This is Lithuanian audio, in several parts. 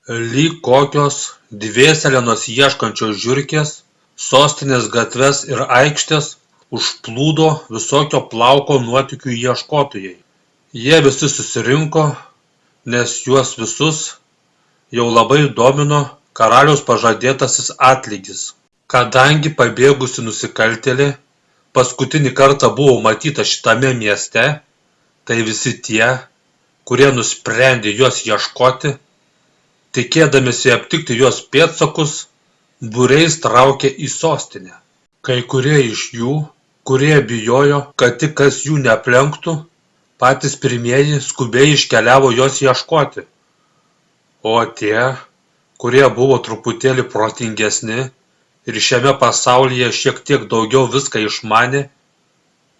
Lyg kokios dvėselenos ieškančios žiurkės sostinės gatves ir aikštes užplūdo visokio plauko nuotykių ieškotojai. Jie visi susirinko, nes juos visus jau labai domino karaliaus pažadėtasis atlygis. Kadangi pabėgusi nusikaltėlė paskutinį kartą buvo matyta šitame mieste, tai visi tie, kurie nusprendė juos ieškoti, tikėdamiesi aptikti juos pėdsakus, būriais traukė į sostinę. Kai kurie iš jų, kurie bijojo, kad tik kas jų neaplenktų, patys pirmieji skubiai iškeliavo jos ieškoti. O tie, kurie buvo truputėlį protingesni ir šiame pasaulyje šiek tiek daugiau viską išmanė,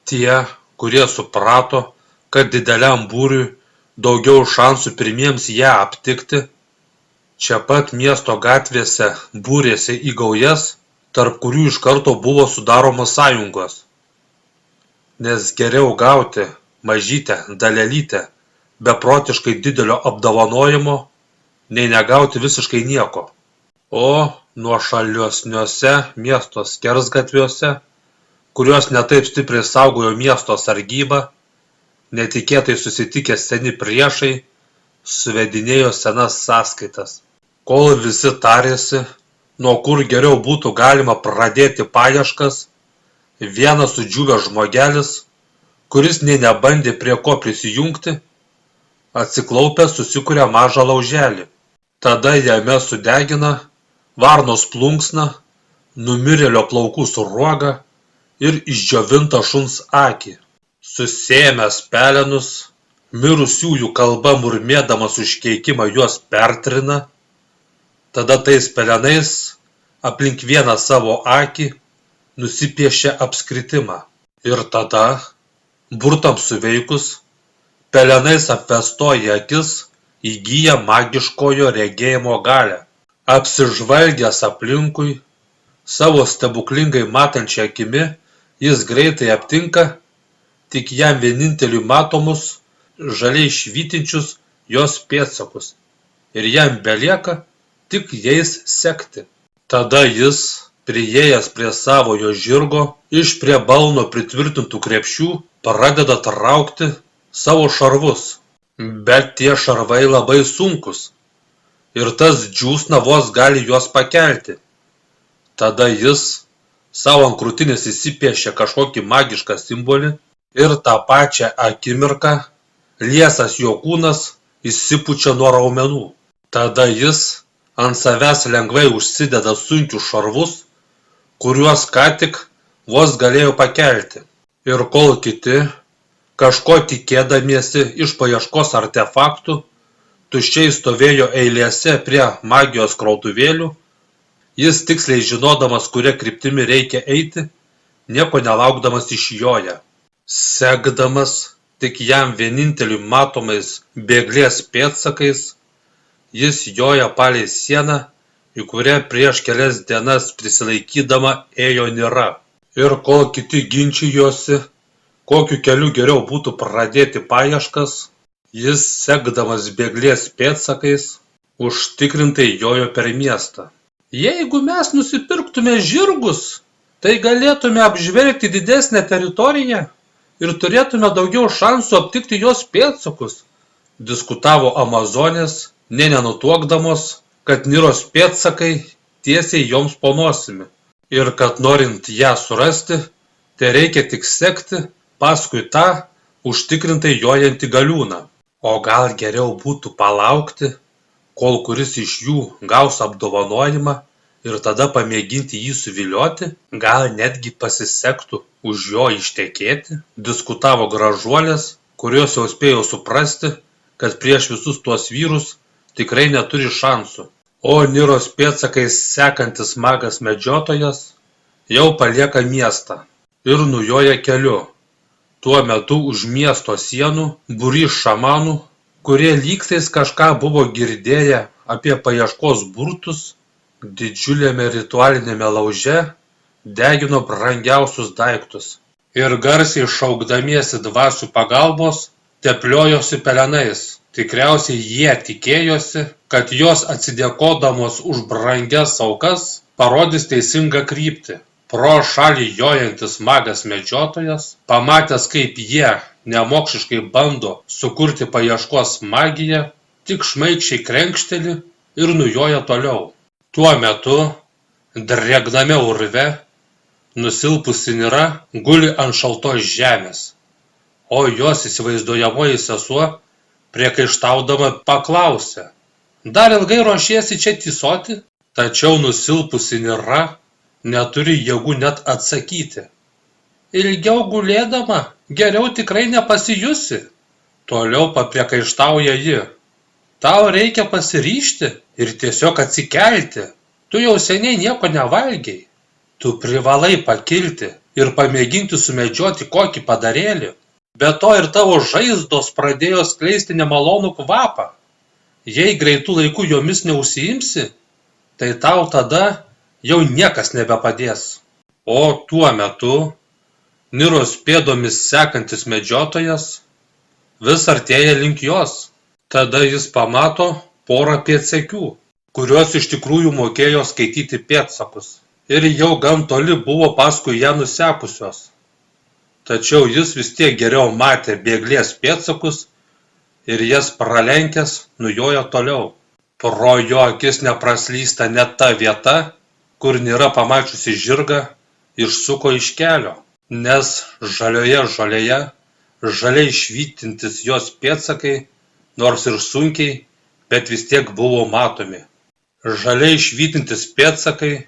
tie, kurie suprato, kad dideliam būriui daugiau šansų pirmiems ją aptikti, čia pat miesto gatvėse būrėsi į gaujas, tarp kurių iš karto buvo sudaromos sąjungos. Nes geriau gauti mažytę dalelytę beprotiškai didelio apdovanojimo, nei negauti visiškai nieko. O nuošaliuosniuose miesto skersgatviuose, kuriuos netaip stipriai saugojo miesto sargyba, netikėtai susitikę seni priešai suvedinėjo senas sąskaitas. Kol visi tarėsi, nuo kur geriau būtų galima pradėti paieškas, vienas sudžiūvęs žmogelis, kuris nė nebandė prie ko prisijungti, atsiklaupęs susikuria mažą lauželį. Tada jame sudegina varnos plunksną, numirėlio plaukų sruogą ir išdžiovintą šuns akį. Susėmęs pelenus, mirusiųjų kalba murmėdamas užkeikimą juos pertrina, tada tais pelenais aplink vieną savo akį nusipiešia apskritimą. Ir tada, burtams suveikus, pelenais apvestoji akis įgyja magiškojo regėjimo galią. Apsižvalgęs aplinkui, savo stebuklingai matančią akimi, jis greitai aptinka tik jam vieninteliui matomus, žaliai švytinčius jos pėdsakus, ir jam belieka tik jais sekti. Tada jis, priėjęs prie savojo žirgo, iš prie balno pritvirtintų krepšių pradeda traukti savo šarvus. Bet tie šarvai labai sunkus, ir tas džiūsna vos gali juos pakelti. Tada jis savo ant krūtinės įsipiešia kažkokį magišką simbolį ir tą pačią akimirką liesas jo kūnas išsipučia nuo raumenų. Tada jis ant savęs lengvai užsideda sunkius šarvus, kuriuos ką tik vos galėjo pakelti. Ir kol kiti, kažko tikėdamiesi iš paieškos artefaktų, tuščiai stovėjo eilėse prie magijos krautuvėlių, jis tiksliai žinodamas, kuria kryptimi reikia eiti, nieko nelaukdamas išjoja. Sekdamas tik jam vieninteliu matomais bėglės pėdsakais, jis joja palei sieną, į kurią prieš kelias dienas prisilaikydama ėjo Nira. Ir kol kiti ginčijosi, kokiu keliu geriau būtų pradėti paieškas, jis, sekdamas bėglės pėdsakais, užtikrintai jojo per miestą. Jeigu mes nusipirktume žirgus, tai galėtume apžvelgti didesnę teritoriją ir turėtume daugiau šansų aptikti jos pėdsakus, diskutavo amazonės, nė nenutuokdamos, kad Niros pėdsakai tiesiai joms po nosimi. Ir kad norint ją surasti, tai reikia tik sekti paskui tą užtikrintai jojantį galiūną. O gal geriau būtų palaukti, kol kuris iš jų gaus apdovanojimą ir tada pamėginti jį suvilioti, gal netgi pasisektų už jo ištekėti, diskutavo gražuolės, kurios jau spėjo suprasti, kad prieš visus tuos vyrus tikrai neturi šansų. O Niros pėdsakais sekantis magas medžiotojas jau palieka miestą ir nujoja keliu. Tuo metu už miesto sienų būrys šamanų, kurie lygtais kažką buvo girdėję apie paieškos burtus, didžiuliame ritualinėme lauže degino brangiausius daiktus. Ir garsiai šaukdamiesi dvasių pagalbos, tepliojosi pelenais. Tikriausiai jie tikėjosi, kad jos atsidėkodamos už brangias aukas parodys teisingą kryptį. Pro šalį jojantis magas medžiotojas, pamatęs, kaip jie nemokšiškai bando sukurti paieškos magiją, tik šmaikščiai krenkšteli ir nujoja toliau. Tuo metu, drėgname urve, nusilpusi Nira guli ant šaltos žemės, o jos įsivaizduojamoji sesuo priekaištaudama paklausė: dar ilgai ruošiesi čia tysoti? Tačiau nusilpusi Nira neturi jėgų net atsakyti. Ilgiau gulėdama geriau tikrai nepasijusi. Toliau papriekaištauja ji. Tau reikia pasiryžti ir tiesiog atsikelti. Tu jau seniai nieko nevalgei. Tu privalai pakilti ir pamėginti sumedžioti kokį padarėlį. Be to ir tavo žaizdos pradėjo skleisti nemalonų kvapą. Jei greitų laikų jomis neužsiimsi, tai tau tada jau niekas nebepadės. O tuo metu Niros pėdomis sekantis medžiotojas vis artėja link jos. Tada jis pamato porą pėdsekių, kurios iš tikrųjų mokėjo skaityti pėdsakus ir jau gan toli buvo paskui ją nusekusios. Tačiau jis vis tiek geriau matė bėglės pėdsakus ir jas pralenkęs nujojo toliau. Pro jo akis nepraslysta net ta vieta, kur Nira pamačiusi žirgą išsuko iš kelio, nes žalioje žolėje žaliai švytintis jos pėdsakai, nors ir sunkiai, bet vis tiek buvo matomi. Žaliai švytintis pėdsakai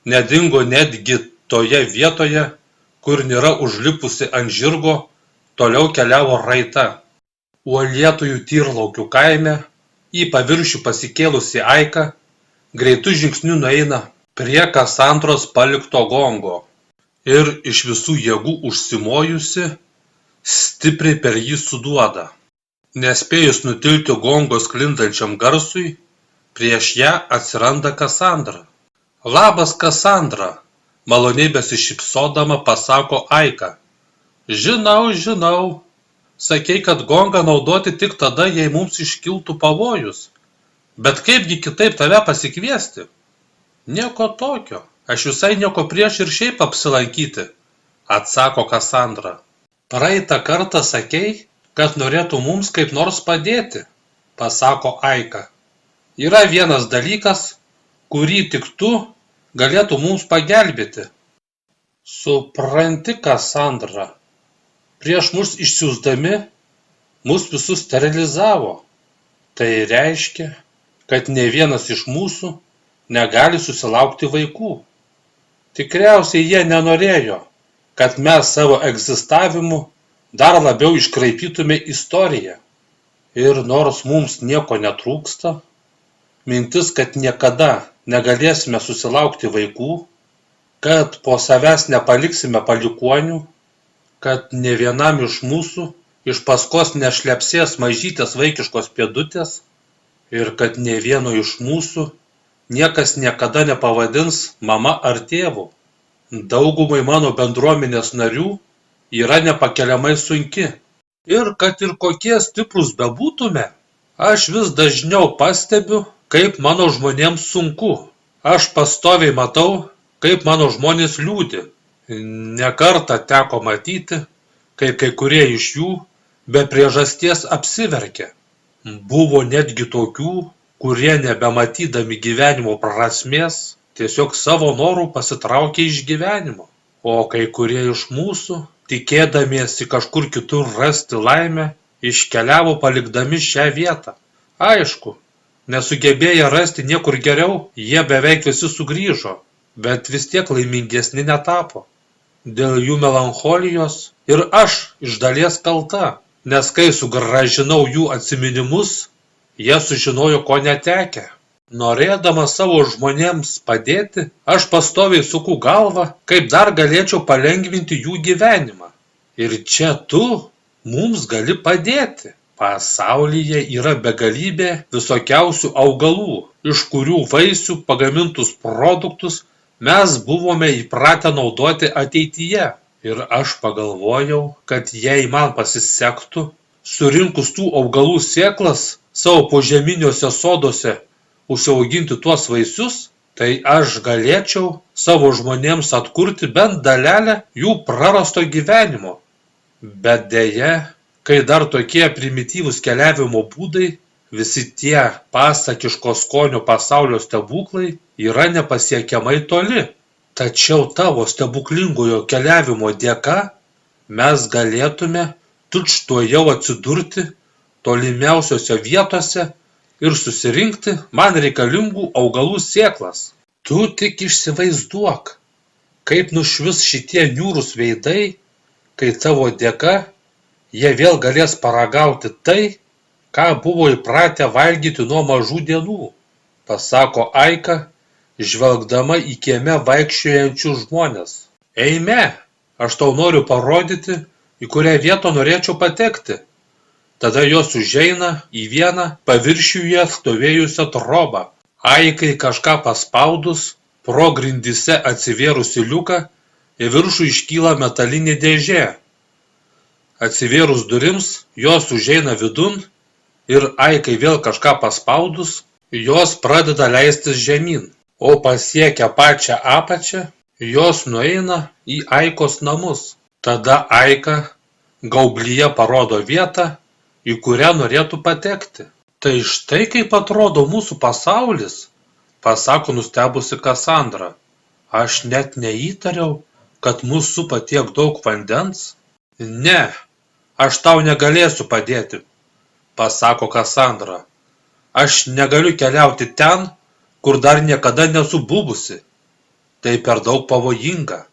nedingo netgi toje vietoje, kur Nira užlipusi ant žirgo toliau keliavo raita. Uolėtojų Tyrlaukių kaime į paviršių pasikėlusi Aika greitu žingsniu nueina prie Kasandros palikto gongo ir iš visų jėgų užsimojusi stipriai per jį suduoda. Nespėjus nutilti gongo sklindančiam garsui, prieš ją atsiranda Kasandra. Labas, Kasandra, maloniai besišypsodama pasako Aika. Žinau, sakei, kad gongą naudoti tik tada, jei mums iškiltų pavojus. Bet kaipgi kitaip tave pasikviesti? Nieko tokio, aš visai nieko prieš ir šiaip apsilankyti, atsako Kasandra. Praeitą kartą sakei, kad norėtų mums kaip nors padėti, pasako Aika. Yra vienas dalykas, kurį tik tu galėtų mums pagelbėti. Supranti, Kasandra, prieš mus išsiųsdami, mus visus sterilizavo. Tai reiškia, kad ne vienas iš mūsų negali susilaukti vaikų. Tikriausiai jie nenorėjo, kad mes savo egzistavimu dar labiau iškraipytume istoriją. Ir nors mums nieko netrūksta, mintis, kad niekada negalėsime susilaukti vaikų, kad po savęs nepaliksime palikuonių, kad ne vienam iš mūsų iš paskos nešlepsės mažytės vaikiškos pėdutės ir kad ne vieno iš mūsų niekas niekada nepavadins mama ar tėvu. Daugumai mano bendruomenės narių yra nepakeliamai sunki. Ir kad ir kokie stiprūs bebūtume, aš vis dažniau pastebiu, kaip mano žmonėms sunku. Aš pastoviai matau, kaip mano žmonės liūdi. Ne kartą teko matyti, kaip kai kurie iš jų be priežasties apsiverkė. Buvo netgi tokių, kurie nebematydami gyvenimo prasmės, tiesiog savo norų pasitraukė iš gyvenimo. O kai kurie iš mūsų, tikėdamiesi kažkur kitur rasti laimę, iškeliavo palikdami šią vietą. Aišku, nesugebėję rasti niekur geriau, jie beveik visi sugrįžo, bet vis tiek laimingesni netapo. Dėl jų melancholijos ir aš iš dalies kalta, nes kai sugrąžinau jų atsiminimus, jie sužinojo, ko netekę. Norėdama savo žmonėms padėti, aš pastoviai suku galvą, kaip dar galėčiau palengvinti jų gyvenimą. Ir čia tu mums gali padėti. Pasaulyje yra begalybė visokiausių augalų, iš kurių vaisių pagamintus produktus mes buvome įpratę naudoti ateityje. Ir aš pagalvojau, kad jei man pasisektų, surinkus tų augalų sėklas, savo požeminiuose soduose užsiauginti tuos vaisius, tai aš galėčiau savo žmonėms atkurti bent dalelę jų prarasto gyvenimo. Bet deja, kai dar tokie primityvūs keliavimo būdai, visi tie pasakiško skonio pasaulio stebuklai yra nepasiekiamai toli. Tačiau tavo stebuklingojo keliavimo dėka mes galėtume tučtuojau atsidurti tolimiausiose vietose ir susirinkti man reikalingų augalų sėklas. Tu tik įsivaizduok, kaip nušvis šitie niūrūs veidai, kai tavo dėka jie vėl galės paragauti tai, ką buvo įpratę valgyti nuo mažų dienų, pasako Aika, žvelgdama į kieme vaikščiojančius žmones. Eime, aš tau noriu parodyti, į kurią vietą norėčiau patekti. Tada jos užeina į vieną paviršiuje stovėjusią trobą. Aikai kažką paspaudus, pro grindyse atsivėrusi liuką, į viršų iškyla metalinė dėžė. Atsivėrus durims, jos užeina vidun ir Aikai vėl kažką paspaudus, jos pradeda leistis žemyn. O pasiekę pačią apačią, jos nueina į Aikos namus. Tada Aika gaublyje parodo vietą, į kurią norėtų patekti. Tai štai kaip atrodo mūsų pasaulis, pasako nustebusi Kasandra. Aš net neįtariau, kad mus supa tiek daug vandens. Ne, aš tau negalėsiu padėti, pasako Kasandra. Aš negaliu keliauti ten, kur dar niekada nesu buvusi. Tai per daug pavojinga.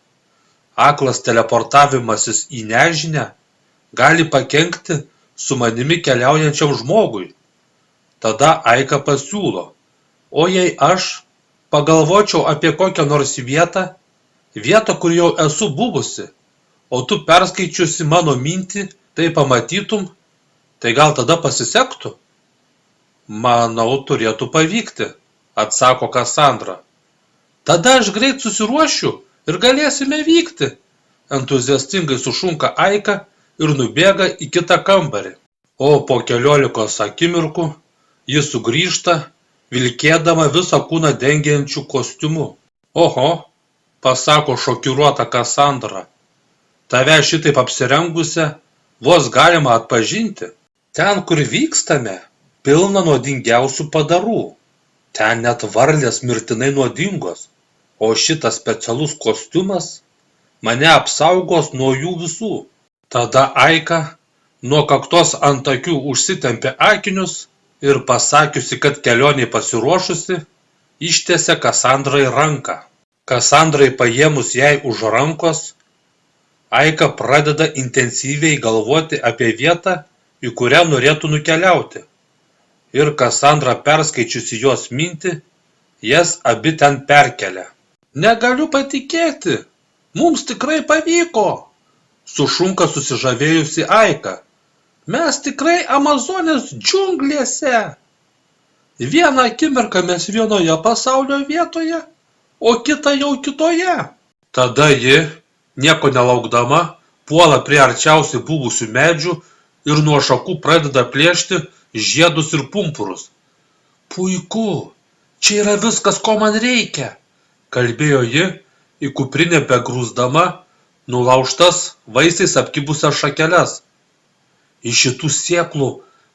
Aklas teleportavimasis į nežinią gali pakenkti su manimi keliaujančiam žmogui. Tada Aika pasiūlo, o jei aš pagalvočiau apie kokią nors vietą, kur jau esu buvusi, o tu perskaičiusi mano mintį, tai pamatytum, tai gal tada pasisektų? Manau, turėtų pavykti, atsako Kasandra. Tada aš greit susiruošiu ir galėsime vykti, entuziastingai sušunka Aika ir nubėga į kitą kambarį. O po 14 akimirkų ji sugrįžta, vilkėdama visą kūną dengiančių kostiumu. Oho, pasako šokiruota Kasandra, tave šitaip apsirengusią vos galima atpažinti. Ten, kur vykstame, pilna nuodingiausių padarų. Ten net varlės mirtinai nuodingos, o šitas specialus kostiumas mane apsaugos nuo jų visų. Tada Aika nuo kaktos ant akių užsitempė akinius ir pasakiusi, kad kelionei pasiruošusi, ištiesė Kasandrai ranką. Kasandrai paėmus jai už rankos, Aika pradeda intensyviai galvoti apie vietą, į kurią norėtų nukeliauti. Ir Kasandra perskaičiusi jos mintį, jas abi ten perkelia. Negaliu patikėti, mums tikrai pavyko, sušunka susižavėjusi Aika. Mes tikrai Amazonės džiunglėse. Vieną akimirką mes vienoje pasaulio vietoje, o kitą jau kitoje. Tada ji, nieko nelaukdama, puola prie arčiausiai buvusių medžių ir nuo šakų pradeda plėšti žiedus ir pumpurus. Puiku, čia yra viskas, ko man reikia, kalbėjo ji, į kuprinę begrūsdama nulaužtas vaisiais apkibusias šakeles. Iš šitų sėklų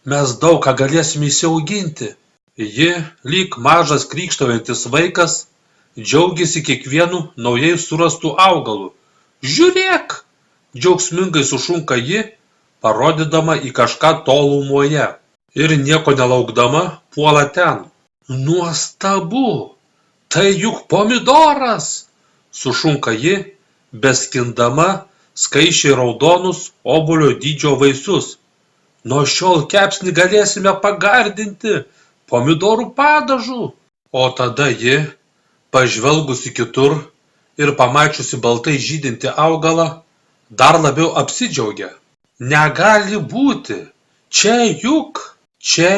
mes daug ką galėsime įsiauginti. Ji, lyg mažas krykštaujantis vaikas, džiaugiasi kiekvienu naujai surastu augalu. Žiūrėk, džiaugsmingai sušunka ji, parodydama į kažką tolumoje. Ir nieko nelaukdama puola ten. Nuostabu, tai juk pomidoras, sušunka ji, beskindama skaisčiai raudonus obuolio dydžio vaisius. Nuo šiol kepsnį galėsime pagardinti pomidorų padažu. O tada ji, pažvelgusi kitur ir pamačiusi baltai žydintį augalą, dar labiau apsidžiaugia. Negali būti, čia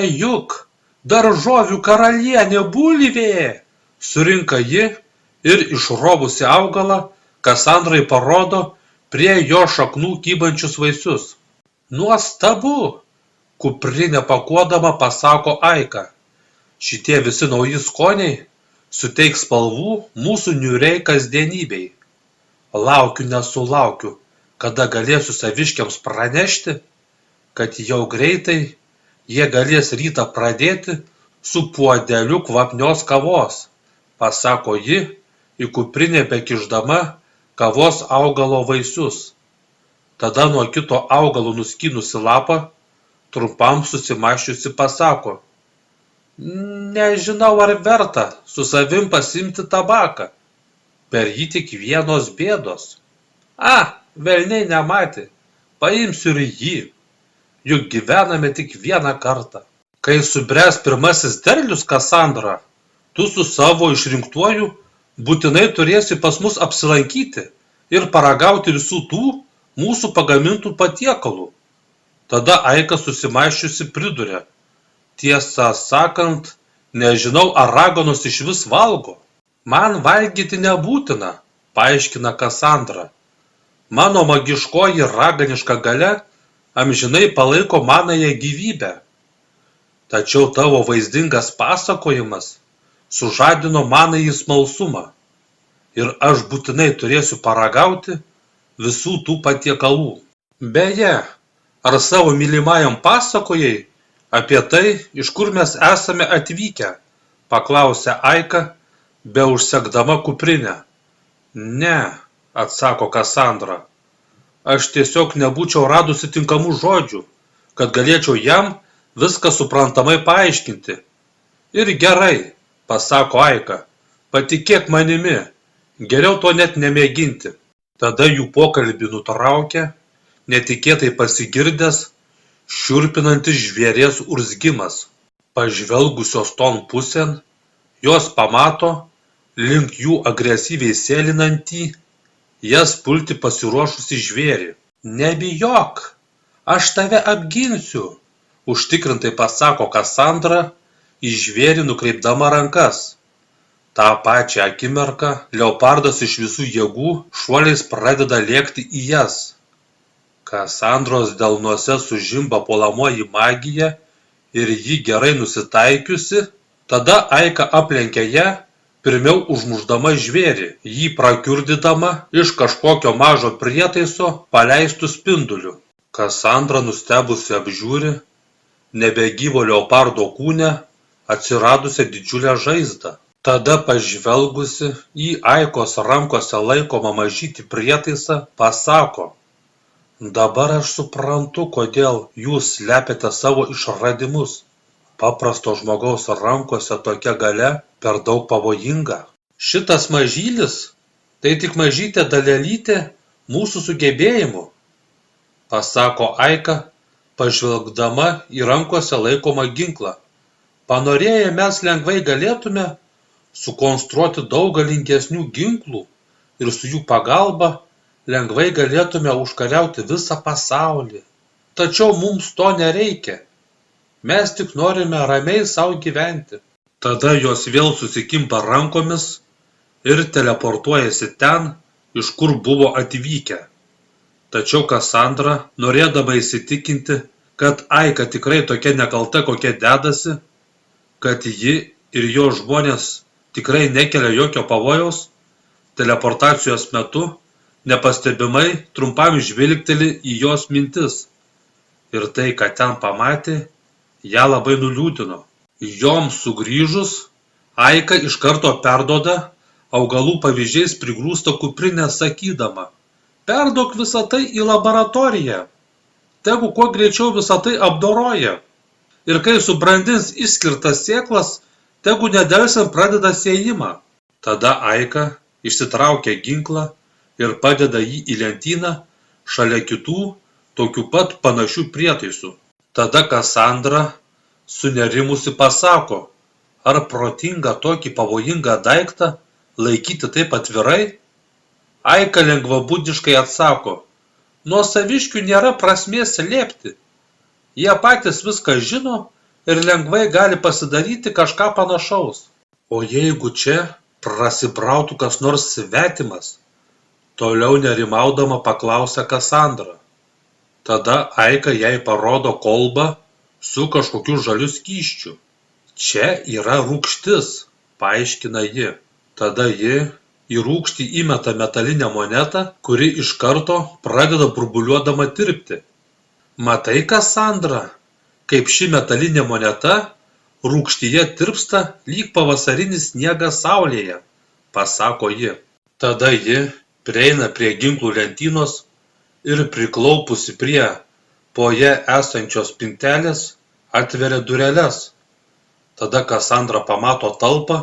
juk daržovių karalienė bulvė, surinka ji ir išrobusi augalą Kasandrai parodo prie jo šaknų kybančius vaisius. Nuostabu, Kuprinę pakuodama pasako Aika. Šitie visi nauji skoniai suteiks spalvų mūsų niūriai kasdienybei. Laukiu nesulaukiu, kada galėsiu saviškiams pranešti, kad jau greitai jie galės rytą pradėti su puodeliu kvapnios kavos, pasako ji, į kuprinę bekišdama kavos augalo vaisius. Tada nuo kito augalo nuskynusi lapą, trumpam susimąsčiusi pasako: nežinau, ar verta su savim pasiimti tabaką. Per jį tik vienos bėdos. Velniai nematė, paimsiu ir jį. Juk gyvename tik vieną kartą. Kai subręs pirmasis derlius, Kasandra, tu su savo išrinktuoju būtinai turėsi pas mus apsilankyti ir paragauti visų tų mūsų pagamintų patiekalų. Tada Aika susimąsčiusi priduria: tiesą sakant, nežinau, ar raganos išvis valgo. Man valgyti nebūtina, paaiškina Kasandra. Mano magiškoji raganiška galia amžinai palaiko manąją gyvybę. Tačiau tavo vaizdingas pasakojimas sužadino manąjį smalsumą. Ir aš būtinai turėsiu paragauti visų tų patiekalų. Beje, ar savo mylimajam pasakojai apie tai, iš kur mes esame atvykę? Paklausė Aika, be užsegdama kuprinę. Ne, atsako Kasandra. Aš tiesiog nebūčiau radusi tinkamų žodžių, kad galėčiau jam viską suprantamai paaiškinti. Ir gerai, pasako Aika, patikėk manimi, geriau to net nemėginti. Tada jų pokalbį nutraukė netikėtai pasigirdęs šiurpinantis žvėries urzgimas. Pažvelgusios ton pusėn, jos pamato link jų agresyviai sėlinantį, jas pulti pasiruošusi žvėrį. Nebijok, aš tave apginsiu, užtikrintai pasako Kasandra, į žvėrį nukreipdama rankas. tą pačią akimirką leopardas iš visų jėgų šuoliais pradeda lėkti į jas. Kasandros delnuose sužimba puolamoji magija ir ji gerai nusitaikiusi, tada Aika aplenkia ją, pirmiau užmušdama žvėrį, jį prakiurdydama iš kažkokio mažo prietaiso paleistų spinduliu. Kasandra nustebusi apžiūri nebegyvo leopardo kūne atsiradusią didžiulę žaizdą. Tada pažvelgusi į Aikos rankose laikomą mažytį prietaisą, pasako: dabar aš suprantu, kodėl jūs slepiate savo išradimus. Paprasto žmogaus rankose tokia galia per daug pavojinga. Šitas mažylis tai tik mažytė dalelytė mūsų sugebėjimų, pasako Aika, pažvelgdama į rankose laikomą ginklą. Panorėję mes lengvai galėtume sukonstruoti daug galingesnių ginklų ir su jų pagalba lengvai galėtume užkariauti visą pasaulį. Tačiau mums to nereikia. Mes tik norime ramiai savo gyventi. Tada jos vėl susikimpa rankomis ir teleportuojasi ten, iš kur buvo atvykę. Tačiau Kasandra, norėdama įsitikinti, kad Aika tikrai tokia nekalta, kokia dedasi, kad ji ir jo žmonės tikrai nekelia jokio pavojaus, teleportacijos metu nepastebimai trumpam žvilgteli į jos mintis. Ir tai, ką ten pamatė, ją labai nuliūdino. Joms sugrįžus, Aika iš karto perduoda augalų pavyzdžiais prigrūstą kuprinę sakydama: perduok visą tai į laboratoriją. Tegu kuo greičiau visą tai apdoroja. Ir kai subrandins išskirtas sėklas, tegu nedelsiant pradeda sėjimą. Tada Aika išsitraukia ginklą ir padeda jį į lentyną šalia kitų, tokių pat panašių prietaisų. Tada Kasandra sunerimusi pasako: ar protinga tokį pavojingą daiktą laikyti taip atvirai? Aika lengvabūdiškai atsako: nuo saviškių nėra prasmės slėpti. Jie patys viską žino ir lengvai gali pasidaryti kažką panašaus. O jeigu čia prasibrautų kas nors svetimas? Toliau nerimaudama paklausia Kasandra. Tada Aika jai parodo kolbą, su kažkokiu žaliu skysčiu. Čia yra rūgštis, paaiškina ji. Tada ji į rūgštį įmeta metalinę monetą, kuri iš karto pradeda burbuliuodama tirpti. Matai, Kasandra, kaip ši metalinė moneta rūgštyje tirpsta lyg pavasarinis sniegas saulėje, pasako ji. Tada ji prieina prie ginklų lentynos ir priklaupusi prie po ja esančios spintelės atveria dureles. Tada Kasandra pamato talpą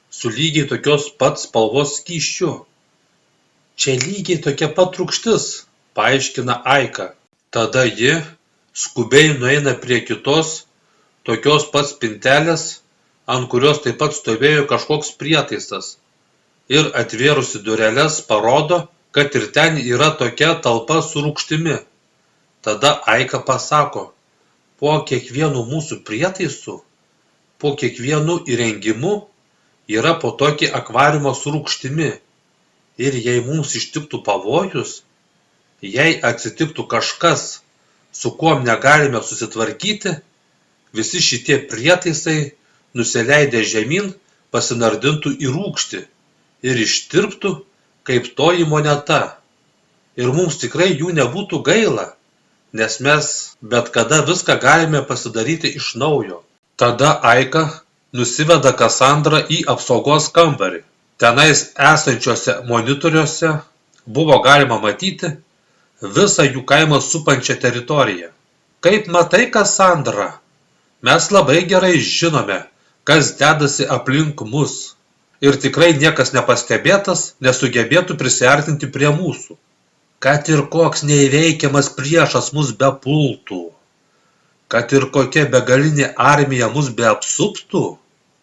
su lygiai tokios pat spalvos skysčiu. Čia lygiai tokia pat rūgštis, paaiškina Aika. Tada ji skubiai nueina prie kitos tokios pat spintelės, ant kurios taip pat stovėjo kažkoks prietaisas. Ir atvėrusi dureles parodo, kad ir ten yra tokia talpa su rūgštimi. Tada Aika pasako, po kiekvienu mūsų prietaisu, po kiekvienu įrengimu yra po tokį akvariumą su rūgštimi. Ir jei mums ištiktų pavojus, jei atsitiktų kažkas, su kuom negalime susitvarkyti, visi šitie prietaisai, nusileidę žemyn, pasinardintų į rūgštį ir ištirptų kaip toji moneta. Ir mums tikrai jų nebūtų gaila, nes mes bet kada viską galime pasidaryti iš naujo. Tada Aika nusiveda Kasandrą į apsaugos kambarį. Tenais esančiuose monitoriuose buvo galima matyti visą jų kaimą supančią teritoriją. Kaip matai, Kasandra, mes labai gerai žinome, kas dedasi aplink mus. Ir tikrai niekas nepastebėtas nesugebėtų prisiartinti prie mūsų. Kad ir koks neįveikiamas priešas mus bepultų, kad ir kokia begalinė armija mus beapsuptų,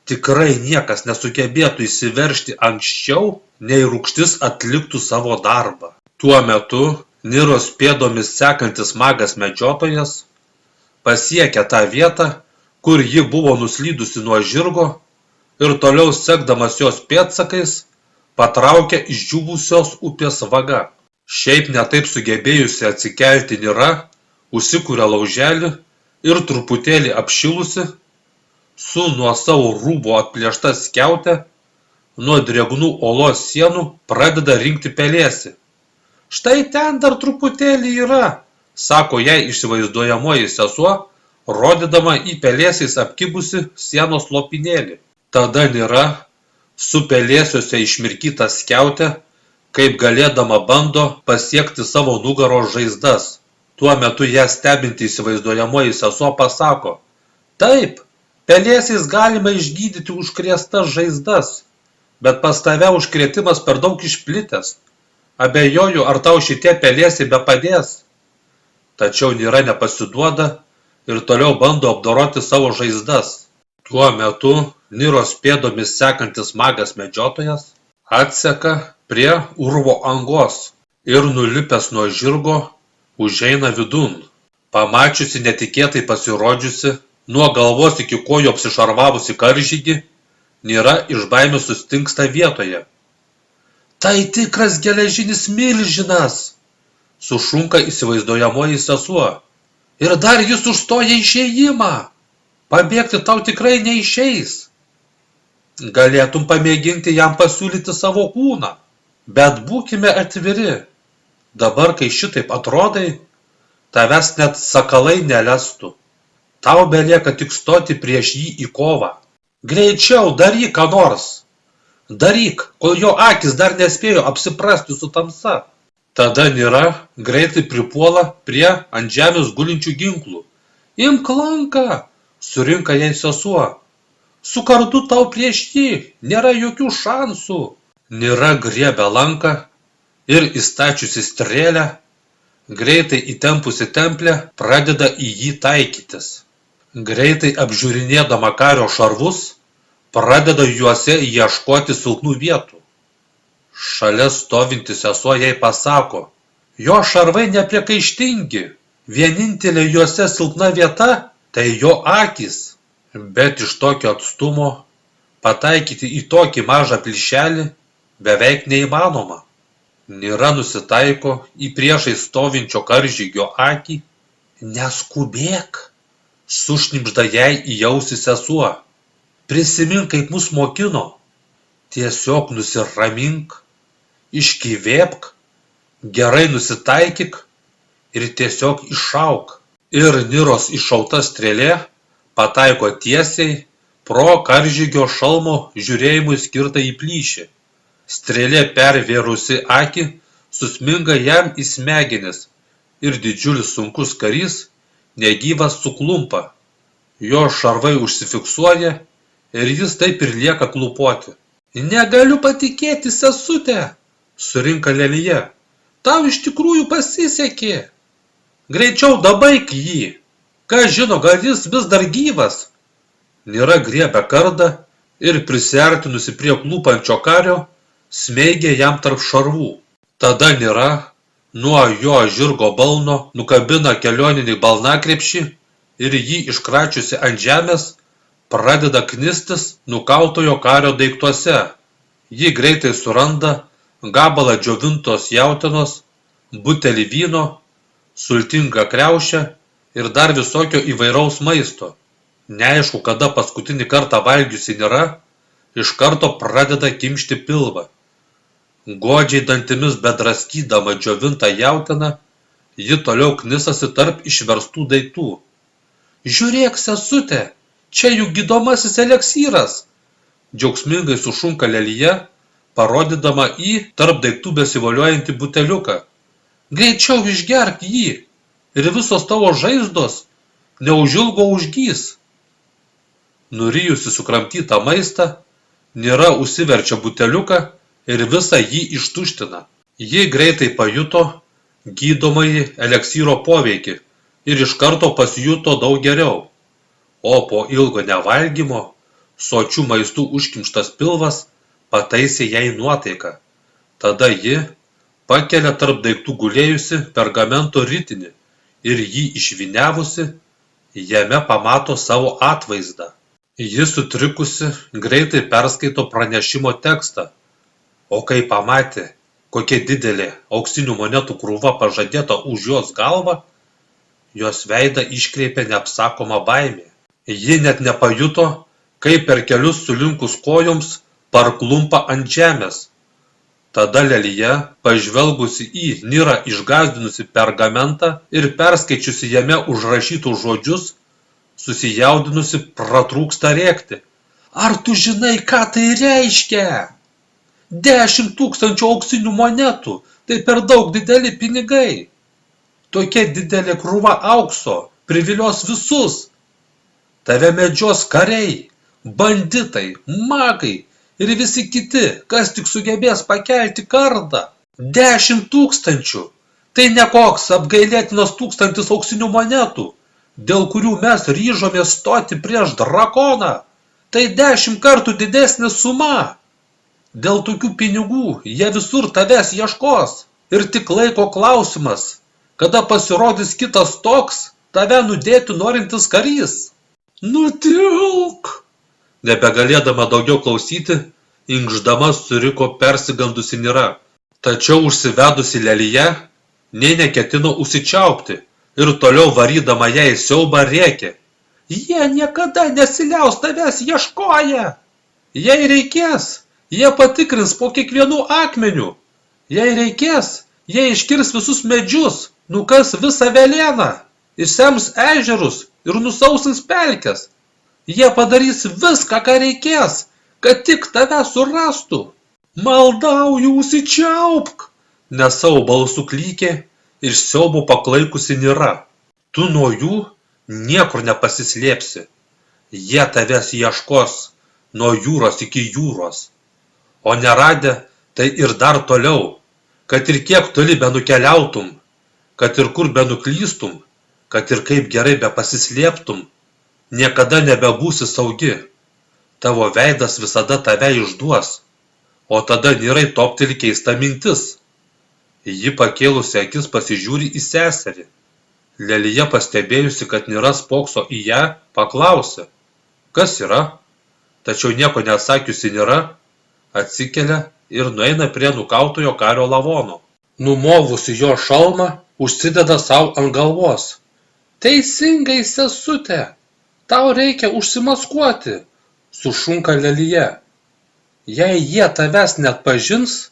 tikrai niekas nesugebėtų įsiveržti anksčiau, nei rūgštis atliktų savo darbą. Tuo metu Niros pėdomis sekantis magas medžiotojas pasiekia tą vietą, kur ji buvo nuslydusi nuo žirgo ir toliau sekdamas jos pėdsakais patraukia išdžiūvusios upės vaga. Šiaip netaip sugebėjusi atsikelti Nira užsikuria lauželį ir truputėlį apšilusi, su nuo savo rūbo atplėšta skiaute, nuo drėgnų olos sienų pradeda rinkti pelėsį. Štai ten dar truputėlį yra, sako jai įsivaizduojamoji sesuo, rodydama į pelėsiais apkibusi sienos lopinėlį. Tada Nira su pelėsiuose išmirkyta skiaute, kaip galėdama bando pasiekti savo nugaros žaizdas. Tuo metu ją stebinti įsivaizduojamoji sesuo pasako, taip, pelėsiais galima išgydyti užkrėstas žaizdas, bet pas tave užkrėtimas per daug išplitęs. Abejoju, ar tau šitie pelėsiai bepadės. Tačiau Nira nepasiduoda ir toliau bando apdoroti savo žaizdas. Tuo metu Niros pėdomis sekantis magas medžiotojas atseka prie urvo angos ir nulipęs nuo žirgo užeina vidun. Pamačiusi netikėtai pasirodžiusi, nuo galvos iki kojų apsišarvavusi karžygį, Nira iš baimės sustingsta vietoje. Tai tikras geležinis milžinas, sušunka įsivaizduojamoji sesuo. Ir dar jis užstoja išėjimą. Pabėgti tau tikrai neišeis. Galėtum pamėginti jam pasiūlyti savo kūną, bet būkime atviri. Dabar, kai šitaip atrodai, tavęs net sakalai nelestų. Tau belieka tik stoti prieš jį į kovą. Greičiau daryk ką nors. Daryk, kol jo akis dar nespėjo apsiprasti su tamsa. Tada Nira greitai pripuola prie ant žemės gulinčių ginklų. Imk lanką, surinka jai sesuo. Su kardu tau prieš jį nėra jokių šansų. Nira griebia lanką ir įstačiusi strėlę, greitai įtempusi templę, pradeda į jį taikytis. Greitai apžiūrinėdama kario šarvus, pradeda juose ieškoti silpnų vietų. Šalia stovinti sesuo jai pasako, jo šarvai nepriekaištingi, vienintelė juose silpna vieta tai jo akys. Bet iš tokio atstumo pataikyti į tokį mažą plyšelį beveik neįmanoma. Nira nusitaiko į priešais stovinčio karžygio akį. Neskubėk, Sušnibžda jai į ausį sesuo. Prisimink, kaip mus mokino. Tiesiog nusiramink, iškvėpk, gerai nusitaikyk ir tiesiog išauk. Ir Niros iššauta strėlė pataiko tiesiai pro karžygio šalmo žiūrėjimui skirtą į plyšį. Strėlė pervėrusi akį susminga jam į smegenis ir didžiulis sunkus karys negyvas suklumpa. Jo šarvai užsifiksuoja ir jis taip ir lieka klūpoti. Negaliu patikėti, sesute, surinka Lelija. Tau iš tikrųjų pasisekė. Greičiau dabaik jį. Ką žino, gal jis vis dar gyvas? Nira griebia kardą ir prisiartinusi prie klūpančio kario, smeigia jam tarp šarvų. Tada Nira nuo jo žirgo balno nukabina kelioninį balnakrepšį ir jį iškračiusi ant žemės pradeda knistis nukautojo kario daiktuose. Ji greitai suranda gabalą džiovintos jautienos, butelį vyno, sultingą kriaušę ir dar visokio įvairaus maisto. Neaišku, kada paskutinį kartą valgiusi Nira, iš karto pradeda kimšti pilvą. Godžiai dantimis bedraskydama džiovintą jautieną, ji toliau knisasi tarp išverstų daiktų. Žiūrėk, sesute, čia juk gydomasis eleksyras, džiaugsmingai sušunka Lelija, parodydama į tarp daiktų besivoliojantį buteliuką. Greičiau išgerk jį ir visos tavo žaizdos neužilgo užgys. Nurijusi sukramtytą maistą, Nira užsiverčia buteliuką ir visą jį ištuština. Ji greitai pajuto gydomąjį eleksyro poveikį ir iš karto pasijuto daug geriau. O po ilgo nevalgymo, sočių maistų užkimštas pilvas pataisė jai nuotaiką. Tada ji pakelia tarp daiktų gulėjusi pergamento ritinį ir jį išvyniavusi, jame pamato savo atvaizdą. Ji sutrikusi greitai perskaito pranešimo tekstą, o kai pamatė, kokia didelė auksinių monetų krūva pažadėta už jos galvą, jos veidą iškreipė neapsakoma baimė. Ji net nepajuto, kaip per kelius sulinkus kojoms parklumpa ant žemės. Tada Lelija, pažvelgusi į Nirą išgąsdinusi pergamentą ir perskaičiusi jame užrašytus žodžius, susijaudinusi pratrūksta rėkti. Ar tu žinai, ką tai reiškia? 10 000 auksinių monetų, tai per daug dideli pinigai. Tokia didelė krūva aukso privilios visus. Tave medžios kariai, banditai, magai ir visi kiti, kas tik sugebės pakelti kardą. 10 000. Tai ne koks apgailėtinas 1000 auksinių monetų, dėl kurių mes ryžomės stoti prieš drakoną. Tai 10 kartų didesnė suma. Dėl tokių pinigų jie visur tavęs ieškos. Ir tik laiko klausimas, kada pasirodys kitas toks, tave nudėti norintis karys. Nutilk! Nebegalėdama daugiau klausyti, inkšdama suriko persigandusi Nira. Tačiau užsivedusi Lelija nei neketino užsičiaupti ir toliau varydama jai siaubą rėkė. Jie niekada nesiliaus tavęs ieškoję. Jei reikės, jie patikrins po kiekvienų akmenių. Jei reikės, jie iškirs visus medžius, nukas visą velėną, išsems ežerus ir nusausins pelkes. Jie padarys viską, ką reikės, kad tik tave surastų. Maldauju, užsičiaupk, nes savo balsu klykė ir siaubo paklaikusi Nira. Tu nuo jų niekur nepasislėpsi. Jie tavęs ieškos nuo jūros iki jūros. O neradę, tai ir dar toliau, kad ir kiek toli benukeliautum, kad ir kur benuklystum, kad ir kaip gerai bepasislėptum, niekada nebebūsi saugi. Tavo veidas visada tave išduos. O tada Nirai topteli keista mintis. Ji pakėlusi akis pasižiūri į seserį. Lelija pastebėjusi, kad Nira spokso į ją, paklausė. Kas yra? Tačiau nieko neatsakiusi Nira, atsikelia ir nueina prie nukautojo kario lavono. Numovusi jo šalmą, užsideda savo ant galvos. Teisingai, sesute, Tau reikia užsimaskuoti, sušunka Lelija. Jei jie tavęs neatpažins,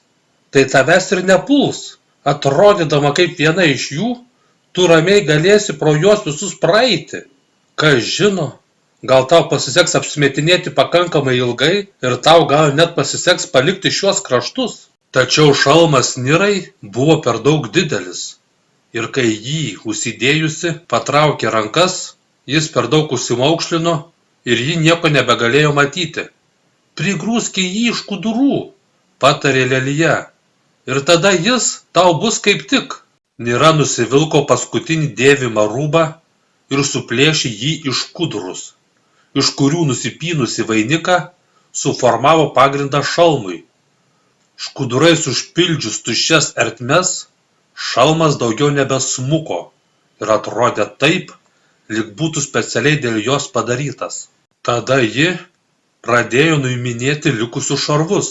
tai tavęs ir nepuls. Atrodydama kaip viena iš jų, tu ramiai galėsi pro juos visus praeiti. Kas žino, gal tau pasiseks apsimetinėti pakankamai ilgai ir tau gal net pasiseks palikti šiuos kraštus. Tačiau šalmas Nirai buvo per daug didelis. Ir kai jį užsidėjusi patraukė rankas, jis per daug užsimaukšlino ir ji nieko nebegalėjo matyti. Prigrūski jį iš skudurų, patarė Lelija, ir tada jis tau bus kaip tik. Nira nusivilko paskutinį dėvimą rūbą ir suplėšė jį iš skudurus, iš kurių nusipynusi vainiką suformavo pagrindą šalmui. Škudurais užpildžius tuščias ertmes, šalmas daugiau nebesmuko ir atrodė taip, lyg būtų specialiai dėl jos padarytas. Tada ji pradėjo nuiminėti likusius šarvus,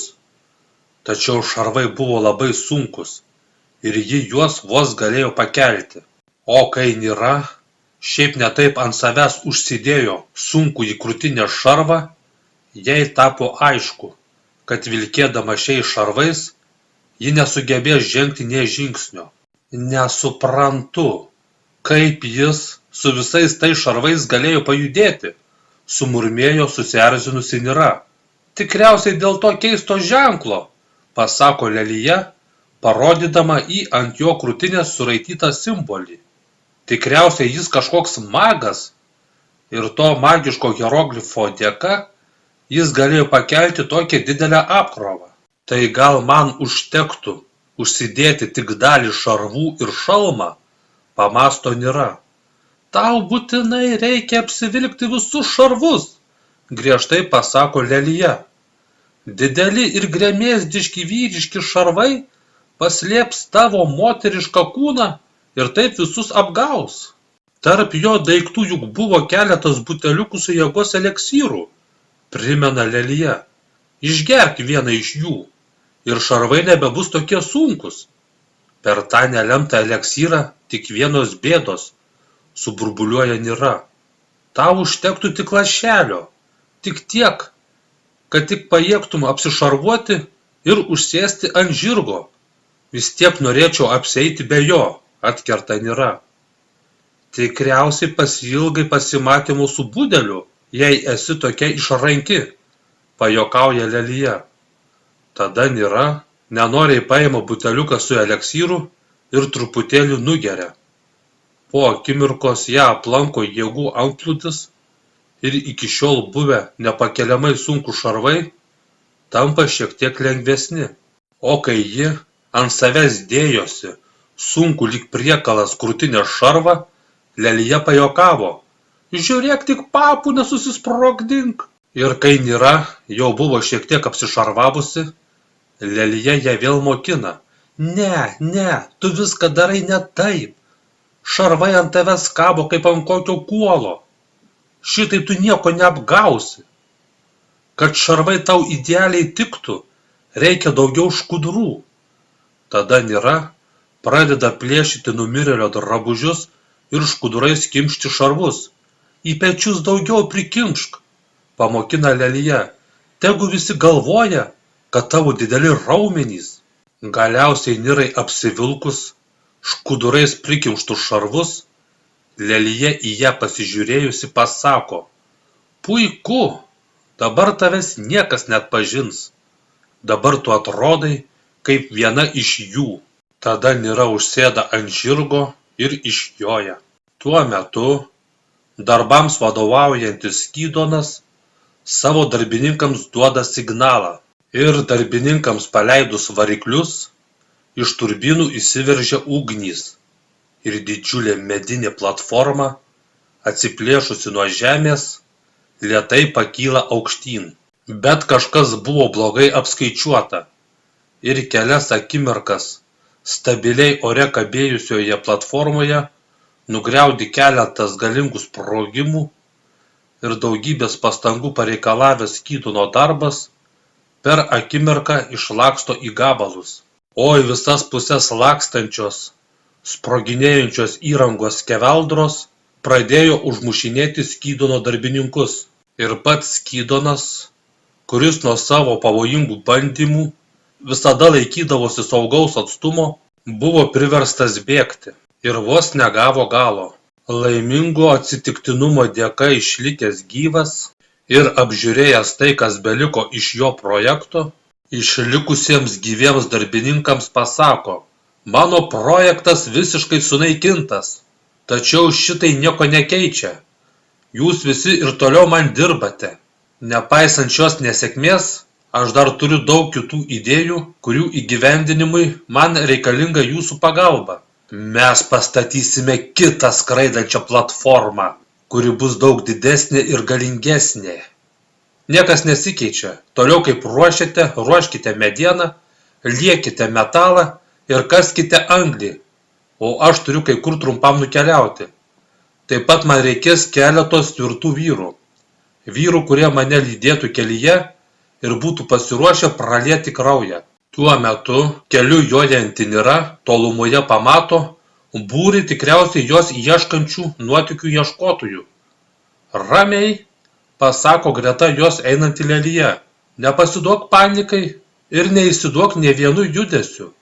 tačiau šarvai buvo labai sunkus ir ji juos vos galėjo pakelti. O kai Nira šiaip ne taip ant savęs užsidėjo sunkų į krūtinę šarvą, jai tapo aišku, kad vilkėdama šiais šarvais ji nesugebės žengti nė žingsnio. Nesuprantu, kaip jis su visais tais šarvais galėjo pajudėti, sumurmėjo susierzinusi Nira. Tikriausiai dėl to keisto ženklo, pasako Lelija, parodydama į ant jo krūtinės suraitytą simbolį. Tikriausiai jis kažkoks magas ir to magiško hieroglifo dėka jis galėjo pakelti tokią didelę apkrovą. Tai gal man užtektų užsidėti tik dalį šarvų ir šalmą, pamąsto Nira. Tau būtinai reikia apsivilkti visus šarvus, griežtai pasako Lelija. Dideli ir gremėzdiški vyriški šarvai paslėps tavo moterišką kūną ir taip visus apgaus. Tarp jo daiktų juk buvo keletas buteliukų su jėgos eleksyru, primena Lelija. Išgerk vieną iš jų ir šarvai nebebus tokie sunkus. Per tą nelemtą eliksyrą tik vienos bėdos, suburbuliuoja Nira. Tau užtektų tik lašelio, tik tiek, kad tik pajėgtum apsišarvuoti ir užsėsti ant žirgo. Vis tiek norėčiau apsieiti be jo, atkerta Nira. Tikriausiai pasiilgai pasimatymų su budeliu, jei esi tokia išranki, pajuokauja Lelija. Tada Nira nenoriai paima buteliuką su eleksyru ir truputėlį nugeria. Po akimirkos ją aplanko jėgų antplūdis ir iki šiol buvę nepakeliamai sunkūs šarvai tampa šiek tiek lengvesni. O kai ji ant savęs dėjosi sunkų lyg priekalas krūtinės šarvą, Lelija pajuokavo. Žiūrėk, tik papų nesusisprogdink. Ir kai Nira jau buvo šiek tiek apsišarvavusi, Lelija ją vėl mokina. Ne, tu viską darai ne taip. Šarvai ant tavęs kabo kaip ant kokio kuolo. Šitai tu nieko neapgausi. Kad šarvai tau idealiai tiktų, reikia daugiau skudurų. Tada Nira pradeda plėšyti numirėlio drabužius ir skudurais kimšti šarvus. Į pečius daugiau prikimšk, pamokina Lelija. Tegu visi galvoja, kad tavo dideli raumenys. Galiausiai Nirai apsivilkus skudurais prikimštus šarvus, Lelija į ją pasižiūrėjusi pasako. Puiku, dabar tavęs niekas neatpažins. Dabar tu atrodai kaip viena iš jų. Tada Nira užsėda ant žirgo ir išjoja. Tuo metu darbams vadovaujantis Skydonas savo darbininkams duoda signalą ir darbininkams paleidus variklius iš turbinų įsiveržia ugnys ir didžiulė medinė platforma, atsiplėšusi nuo žemės, lėtai pakyla aukštyn. Bet kažkas buvo blogai apskaičiuota ir kelias akimirkas stabiliai ore kabėjusioje platformoje nugriaudi keletas galingų sprogimų ir daugybės pastangų pareikalavęs Skydono darbas per akimirką išlaksto į gabalus. O į visas puses lakstančios, sproginėjančios įrangos skeveldros pradėjo užmušinėti Skydono darbininkus. Ir pats Skydonas, kuris nuo savo pavojingų bandymų visada laikydavosi saugaus atstumo, buvo priverstas bėgti ir vos negavo galo. Laimingo atsitiktinumo dėka išlikęs gyvas ir apžiūrėjęs tai, kas beliko iš jo projekto, išlikusiems gyviems darbininkams pasako: mano projektas visiškai sunaikintas, tačiau šitai nieko nekeičia. Jūs visi ir toliau man dirbate. Nepaisant šios nesėkmės, aš dar turiu daug kitų idėjų, kurių įgyvendinimui man reikalinga jūsų pagalba. Mes pastatysime kitą skraidančią platformą, kuri bus daug didesnė ir galingesnė. Niekas nesikeičia. Toliau kaip ruošiate, ruoškite medieną, liekite metalą ir kaskite anglį, o aš turiu kai kur trumpam nukeliauti. Taip pat man reikės keletos tvirtų vyrų. Vyrų, kurie mane lydėtų kelyje ir būtų pasiruošę pralieti kraują. Tuo metu keliu jojanti Nira tolumoje pamato būrį tikriausiai jos ieškančių nuotykių ieškotojų. Ramiai, pasako greta jos einanti Lelija, nepasiduok panikai ir neįsiduok nė vienu judesiu.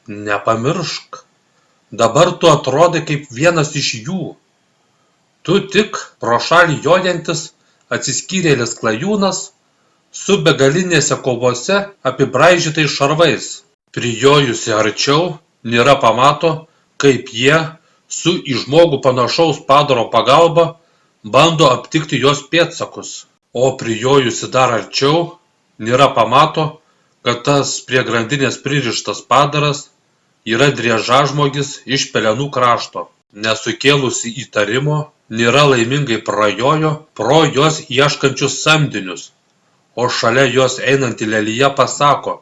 Nepamiršk, dabar tu atrodai kaip vienas iš jų. Tu tik pro šalį jojantis atsiskyrėlis klajūnas su begalinėse kovose apibraižytais šarvais. Prijojusi arčiau, Nira pamato, kaip jie su į žmogų panašaus padaro pagalba bando aptikti jos pėdsakus. O prijojusi dar arčiau, Nira pamato, kad tas prie grandinės pririštas padaras yra driežažmogis iš Pelenų krašto. Nesukėlusi įtarimo, Nira laimingai prajojo pro jos ieškančius samdinius, o šalia jos einanti Lelija pasako: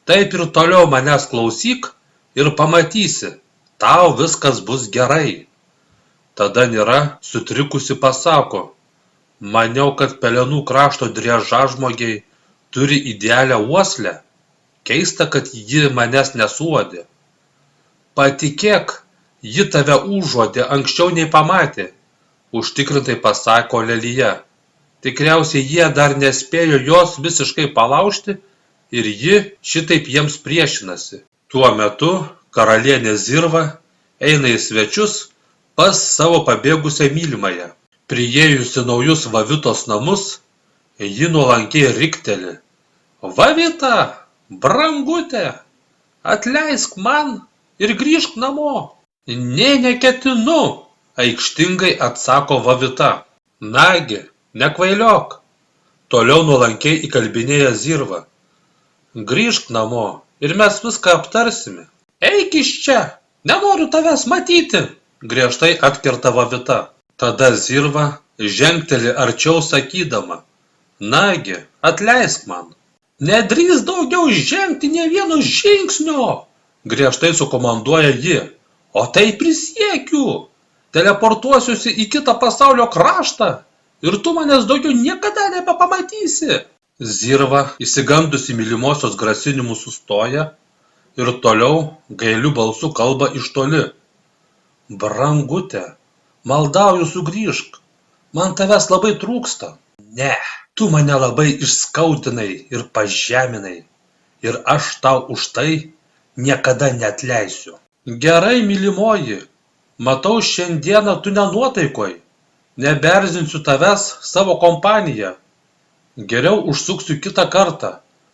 taip ir toliau manęs klausyk ir pamatysi, tau viskas bus gerai. Tada Nira sutrikusi pasako: maniau, kad Pelenų krašto driežažmogiai turi idealią uoslę. Keista, kad ji manęs nesuodė. Patikėk, ji tave užuodė anksčiau nei pamatė, užtikrintai pasako Lelija. Tikriausiai jie dar nespėjo jos visiškai palaužti ir ji šitaip jiems priešinasi. Tuo metu karalienė Zirva eina į svečius pas savo pabėgusią mylimąją. Priėjusi naujus Vavitos namus, ji nuolankiai rikteli: Vavita, brangutė, atleisk man ir grįžk namo. Nė neketinu, aikštingai atsako Vavita. Nagi, nekvailiok, toliau nuolankiai įkalbinėja Zirva. Grįžk namo ir mes viską aptarsime. Eik iš čia, nenoriu tavęs matyti, griežtai atkerta Vavita. Tada Zirva žengteli arčiau sakydama: nagi, atleisk man. Nedrįsk daugiau žengti nė vieno žingsnio, griežtai sukomanduoja ji. O tai prisiekiu, teleportuosiuosi į kitą pasaulio kraštą ir tu manęs daugiau niekada nebepamatysi. Zirva, išsigandusi mylimosios grasinimų, sustoja ir toliau gailiu balsu kalba iš toli. Brangutė, maldauju sugrįžk, man tavęs labai trūksta. Ne, tu mane labai išskaudinai ir pažeminai ir aš tau už tai niekada neatleisiu. Gerai, mylimoji, matau šiandieną tu nenuotaikoj, neberzinsiu tavęs savo kompaniją. Geriau užsuksiu kitą kartą,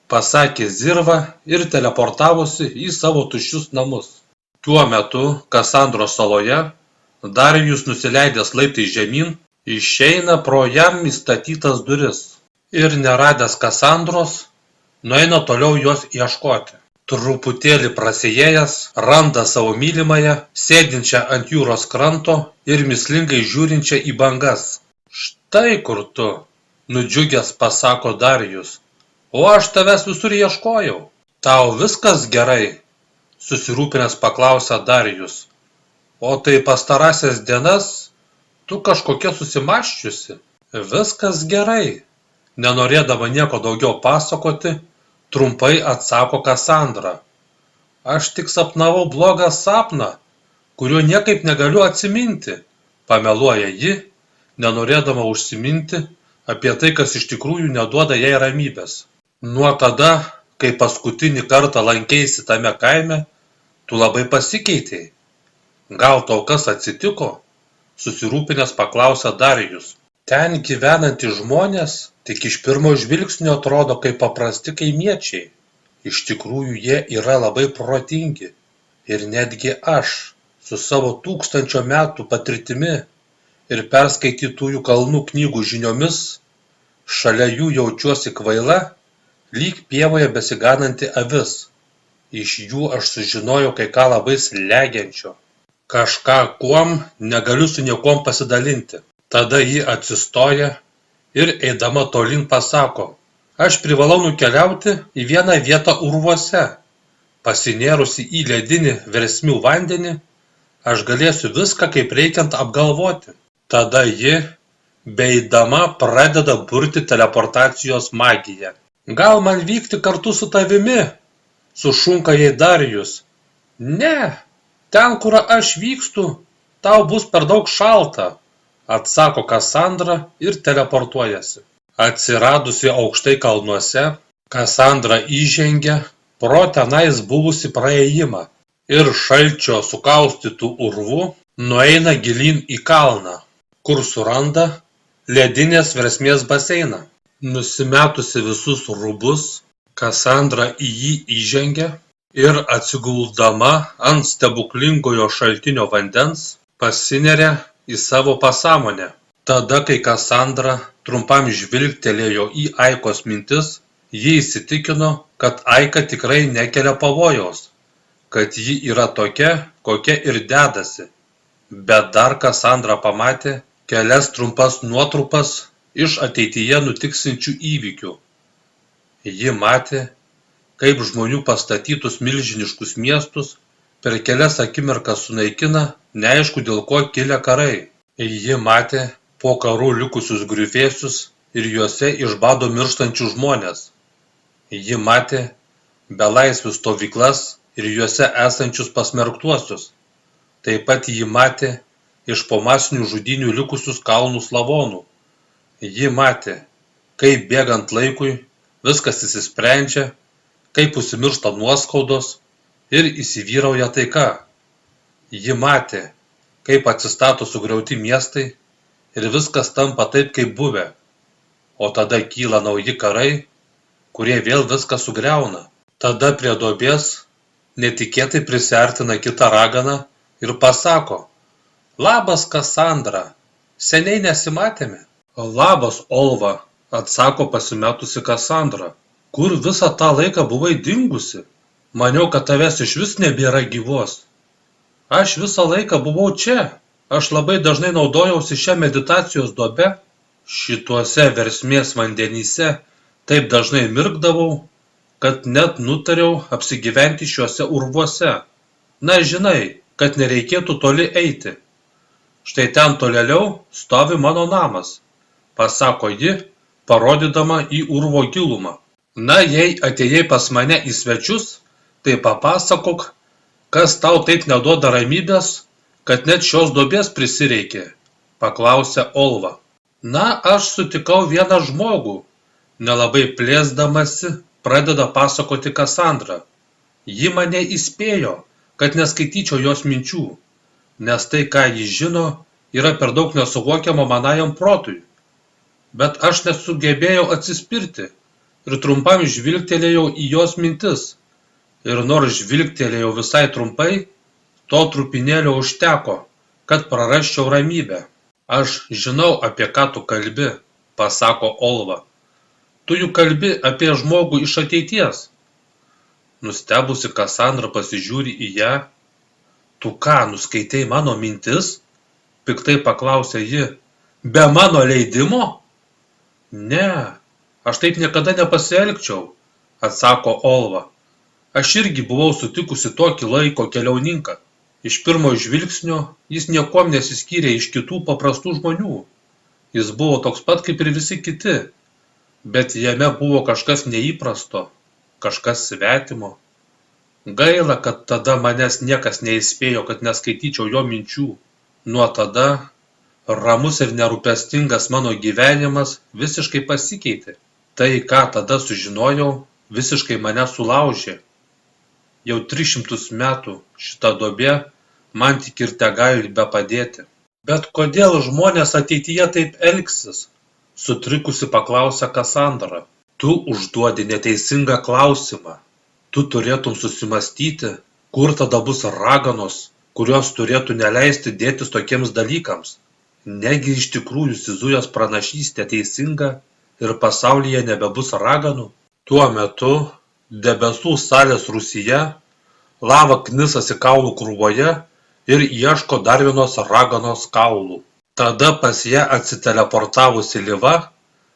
pasakė Zirva ir teleportavosi į savo tuščius namus. Tuo metu Kasandros saloje Darijus, nusileidęs laiptais žemyn, išeina pro jam įstatytas duris ir neradęs Kasandros, nueina toliau jos ieškoti. Truputėlį prasiėjęs randa savo mylimąją, sėdinčią ant jūros kranto ir mįslingai žiūrinčią į bangas. Štai kur tu, nudžiugęs pasako Darijus, o aš tavęs visur ieškojau. Tau viskas gerai, susirūpinęs paklausia Darijus. O tai pastarąsias dienas tu kažkokia susimąsčiusi. Viskas gerai, nenorėdama nieko daugiau pasakoti, trumpai atsako Kasandra. Aš tik sapnavau blogą sapną, kurio niekaip negaliu atsiminti. pameluoja ji, nenorėdama užsiminti apie tai, kas iš tikrųjų neduoda jai ramybės. Nuo tada, kai paskutinį kartą lankeisi tame kaime, tu labai pasikeitei. Gal tau kas atsitiko? Susirūpinęs paklausė Darijus. Ten gyvenantys žmonės tik iš pirmo žvilgsnio atrodo kaip paprasti kaimiečiai. Iš tikrųjų jie yra labai protingi. Ir netgi aš, su savo 1000 metų patirtimi ir perskaitytųjų kalnų knygų žiniomis, šalia jų jaučiuosi kvaila, lyg pievoje besigananti avis. Iš jų aš sužinojau kai ką labai slegiančio. Kažką, kuom negaliu su niekuom pasidalinti. Tada ji atsistoja ir eidama tolyn pasako, aš privalau nukeliauti į vieną vietą urvuose. Pasinėrusi į ledinį versmių vandenį, aš galėsiu viską kaip reikiant apgalvoti. Tada ji, beeidama, pradeda burti teleportacijos magiją. Gal man vykti kartu su tavimi? Sušunka jai Darijus. Ne, ten, kur aš vykstu, tau bus per daug šalta, atsako Kasandra ir teleportuojasi. Atsiradusi aukštai kalnuose, Kasandra įžengia pro tenais buvusi praėjimą ir šalčio sukaustytų urvų nueina gilyn į kalną, kur suranda ledinės versmės baseiną. Nusimetusi visus rūbus, Kasandra į jį įžengia ir atsiguldama ant stebuklingojo šaltinio vandens pasineria į savo pasąmonę. Tada, kai Kasandra trumpam žvilgtelėjo į Aikos mintis, ji įsitikino, kad Aika tikrai nekelia pavojaus, kad ji yra tokia, kokia ir dedasi. Bet dar Kasandra pamatė kelias trumpas nuotrupas iš ateityje nutiksinčių įvykių. Ji matė, kaip žmonių pastatytus milžiniškus miestus per kelias akimirkas sunaikina neaišku dėl ko kilę karai. Ji matė po karų likusius griuvėsius ir juose iš bado mirštančių žmonės. Ji matė belaisvių stovyklas ir juose esančius pasmerktuosius. Taip pat ji matė iš po masinių žudynių likusius kalnus lavonų. Ji matė, kaip bėgant laikui viskas išsisprendžia, kaip užsimiršta nuoskaudos ir įsivyrauja taika. Ji matė, kaip atsistato sugriauti miestai ir viskas tampa taip, kaip buvę. O tada kyla nauji karai, kurie vėl viską sugriauna. Tada prie duobės netikėtai prisiartina kita ragana ir pasako, labas Kasandra, seniai nesimatėme. Labas Olva, atsako pasimetusi Kasandra. Kur visą tą laiką buvai dingusi? Maniau, kad tavęs išvis nebėra gyvos. Aš visą laiką buvau čia. Aš labai dažnai naudojausi šią meditacijos duobę. Šituose versmės vandenyse taip dažnai mirkdavau, kad net nutariau apsigyventi šiuose urvuose. Na, žinai, kad nereikėtų toli eiti. Štai ten tolėliau stovi mano namas, pasako ji, parodydama į urvo gilumą. Na, jei atėjai pas mane į svečius, tai papasakok, kas tau taip neduoda ramybės, kad net šios duobės prisireikė, paklausė Olva. Na, aš sutikau vieną žmogų, nelabai plėsdamasi, pradeda pasakoti Kasandra. Ji mane įspėjo, kad neskaityčiau jos minčių, nes tai, ką ji žino, yra per daug nesuvokiama manajam protui. Bet aš nesugebėjau atsispirti ir trumpam žvilgtelėjau į jos mintis. Ir nors žvilgtelėjau visai trumpai, to trupinėlio užteko, kad prarasčiau ramybę. Aš žinau, apie ką tu kalbi, pasako Olva. Tu juk kalbi apie žmogų iš ateities. Nustebusi Kasandra pasižiūri į ją. Tu ką, nuskaitei mano mintis? Piktai paklausė ji. Be mano leidimo? Ne, aš taip niekada nepasielgčiau, atsako Olva. Aš irgi buvau sutikusi tokį laiko keliauninką. Iš pirmo žvilgsnio jis niekuom nesiskyrė iš kitų paprastų žmonių. Jis buvo toks pat kaip ir visi kiti, bet jame buvo kažkas neįprasto, kažkas svetimo. Gaila, kad tada manęs niekas neįspėjo, kad neskaityčiau jo minčių. Nuo tada Ramus ir nerūpestingas mano gyvenimas visiškai pasikeitė. Tai, ką tada sužinojau, visiškai mane sulaužė. Jau 300 metų šita duobė man tik ir tegali bepadėti. Bet kodėl žmonės ateityje taip elgsis? Sutrikusi paklausė Kasandra. Tu užduodi neteisingą klausimą. Tu turėtum susimastyti, kur tada bus raganos, kurios turėtų neleisti dėtis tokiems dalykams. Negi iš tikrųjų Sizujos pranašystė teisinga ir pasaulyje nebebus raganų? Tuo metu debesų salės rūsyje lava knisasi kaulų krūvoje ir ieško dar vienos raganos kaulų. Tada pas ją atsiteleportavusi Liva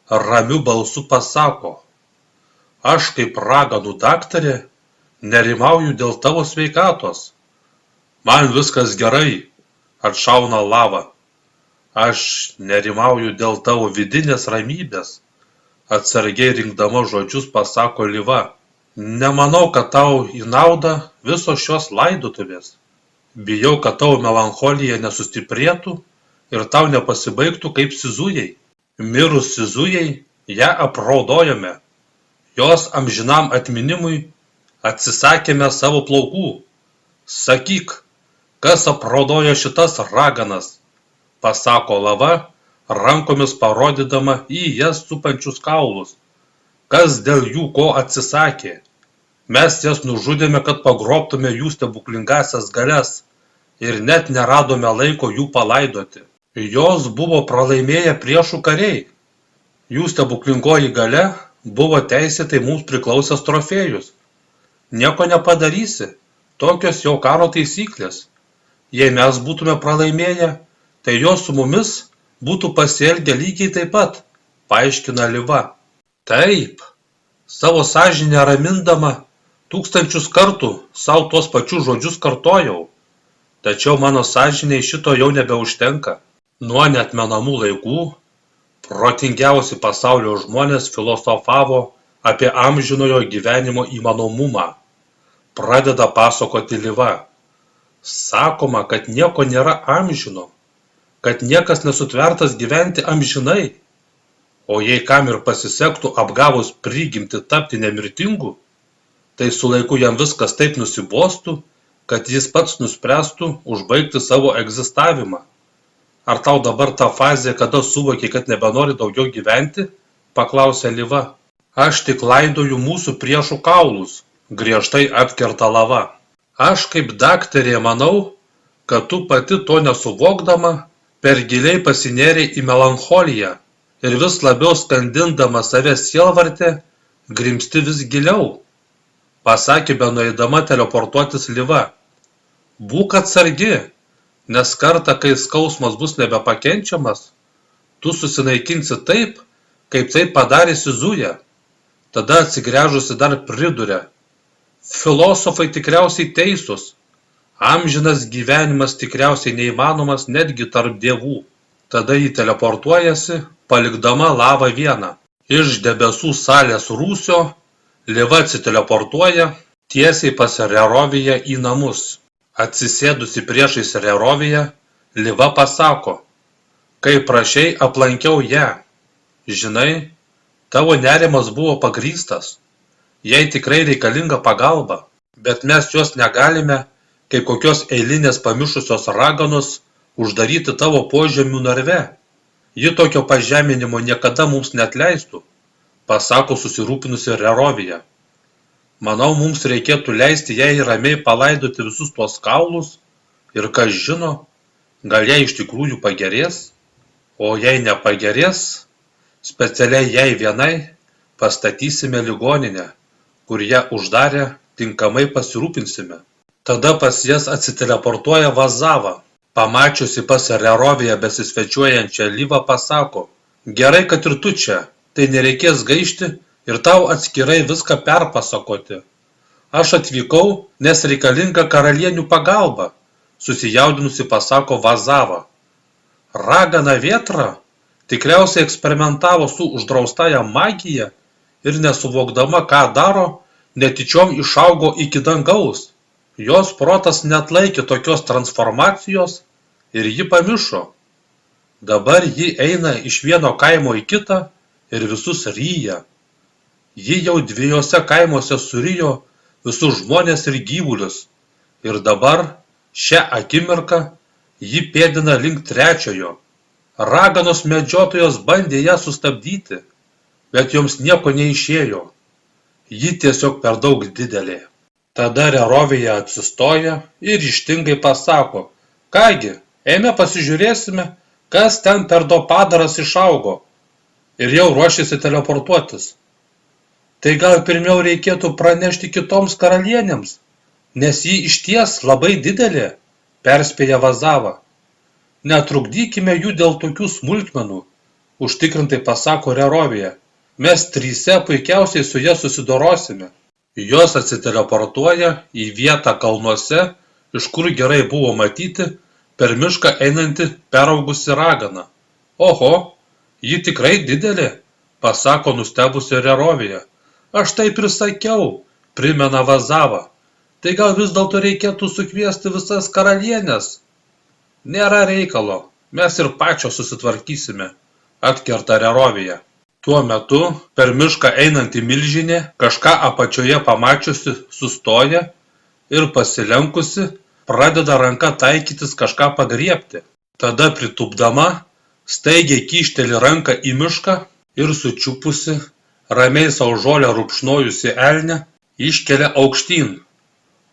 ramiu balsu pasako: aš kaip raganų daktarė nerimauju dėl tavo sveikatos. Man viskas gerai, atšauna Lava. Aš nerimauju dėl tavo vidinės ramybės, atsargiai rinkdama žodžius pasako Liva. Nemanau, kad tau į naudą visos šios laidotuvės. Bijau, kad tavo melancholija nesustiprėtų ir tau nepasibaigtų kaip Sizujai. Mirus Sizujai ją apraudojome. Jos amžinam atminimui atsisakėme savo plaukų. Sakyk, kas apraudojo šitas raganas, pasako Lava, rankomis parodydama į jas supančius kaulus. Kas dėl jų ko atsisakė? Mes jas nužudėme, kad pagrobtume jų stebuklingasias galias ir net neradome laiko jų palaidoti. Jos buvo pralaimėję priešų kariai. Jų stebuklingoji galia buvo teisėtai mums priklausęs trofėjus. Nieko nepadarysi, tokios jau karo taisyklės. Jei mes būtume pralaimėję, tai jos su mumis būtų pasielgę lygiai taip pat, paaiškina Liva. Taip, savo sąžinę ramindama 1000 kartų savo tuos pačius žodžius kartojau, tačiau mano sąžiniai šito jau nebeužtenka. Nuo neatmenamų laikų protingiausi pasaulio žmonės filosofavo apie amžinojo gyvenimo įmanomumą. Pradeda pasakoti Liva. Sakoma, kad nieko nėra amžino, kad niekas nesutvertas gyventi amžinai. O jei kam ir pasisektų apgavus prigimti tapti nemirtingu, tai su laiku jam viskas taip nusibostų, kad jis pats nuspręstų užbaigti savo egzistavimą. Ar tau dabar ta fazė, kada suvokiai, kad nebenori daugiau gyventi? Paklausė Liva. Aš tik laidoju mūsų priešų kaulus, griežtai atkerta Lava. Aš kaip daktarė manau, kad tu pati to nesuvokdama per giliai pasinėrei į melancholiją ir vis labiau skandindama save sielvartę grimsti vis giliau, pasakė benueidama teleportuotis Liva. Būk atsargi, nes kartą, kai skausmas bus nebepakenčiamas, tu susinaikinsi taip, kaip tai padarė Sizuja. Tada atsigręžusi dar priduria: filosofai tikriausiai teisūs. Amžinas gyvenimas tikriausiai neįmanomas netgi tarp dievų. Tada ji teleportuojasi, palikdama Lavą vieną. Iš debesų salės rūsio Liva atsiteleportuoja tiesiai pas Reroviją į namus. Atsisėdusi priešais Reroviją, Liva pasako: kai prašei, aplankiau ją. Žinai, tavo nerimas buvo pagrįstas. Jai tikrai reikalinga pagalba, bet mes jos negalime, kaip kokios eilinės pamišusios raganos, uždaryti tavo požemių narve. Ji tokio pažeminimo niekada mums neatleistų, pasako susirūpinusi Rerovija. Manau, mums reikėtų leisti jai ramiai palaidoti visus tuos kaulus ir kas žino, gal jai iš tikrųjų pagerės, o jei nepagerės, specialiai jai vienai pastatysime ligoninę, kur ją uždarę tinkamai pasirūpinsime. Tada pas jas atsiteleportuoja Vazava. Pamačiusi pas Reroviją besisvečiuojančią Livą pasako: gerai, kad ir tu čia, tai nereikės gaišti ir tau atskirai viską perpasakoti. Aš atvykau, nes reikalinga karalienių pagalba, susijaudinusi pasako Vazava. Ragana Vėtra tikriausiai eksperimentavo su uždraustąja magija ir nesuvokdama, ką daro, netyčiom išaugo iki dangaus. Jos protas neatlaikė tokios transformacijos ir ji pamišo. Dabar ji eina iš vieno kaimo į kitą ir visus ryja. Ji jau 2 kaimuose surijo visus žmones ir gyvulius. Ir dabar, šią akimirką, ji pėdina link 3. Raganos medžiotojos bandė ją sustabdyti, bet joms nieko neišėjo. Ji tiesiog per daug didelė. Tada Rerovija atsistoja ir ryžtingai pasako: kągi, eime pasižiūrėsime, kas ten per do padaras išaugo, ir jau ruošiasi teleportuotis. Tai gal pirmiau reikėtų pranešti kitoms karalienėms, nes ji išties labai didelė, perspėja Vazava. Netrukdykime jų dėl tokių smulkmenų, užtikrintai pasako Rerovija. Mes 3 puikiausiai su ja susidorosime. Jos atsiteleportuoja į vietą kalnuose, iš kur gerai buvo matyti per mišką einantį peraugusi raganą. Oho, ji tikrai didelė, pasako nustebusi Rerovija. Aš taip ir sakiau, primena Vazava. Tai gal vis dėlto reikėtų sukviesti visas karalienes? Nėra reikalo, mes ir pačios susitvarkysime, atkerta Rerovija. Tuo metu per mišką einanti milžinė kažką apačioje pamačiusi sustoja ir pasilenkusi pradeda ranka taikytis kažką pagriebti. Tada pritūpdama staigiai kyšteli ranką į mišką ir sučiupusi, ramiai sau žolę rupšnojusi elnę, iškelia aukštyn,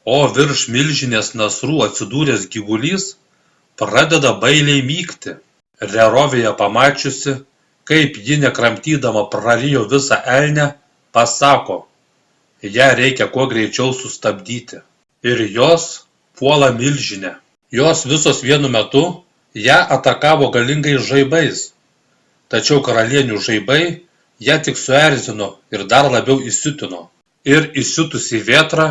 o virš milžinės nasrų atsidūręs gyvulys pradeda bailiai mykti. Rerovija pamačiusi, kaip ji nekramtydama prarijo visą elnę, pasako: ją reikia kuo greičiau sustabdyti. Ir jos puola milžinę. Jos visos vienu metu ją atakavo galingais žaibais. Tačiau karalienių žaibai ją tik suerzino ir dar labiau įsiutino. Ir įsiutusi vėtrą,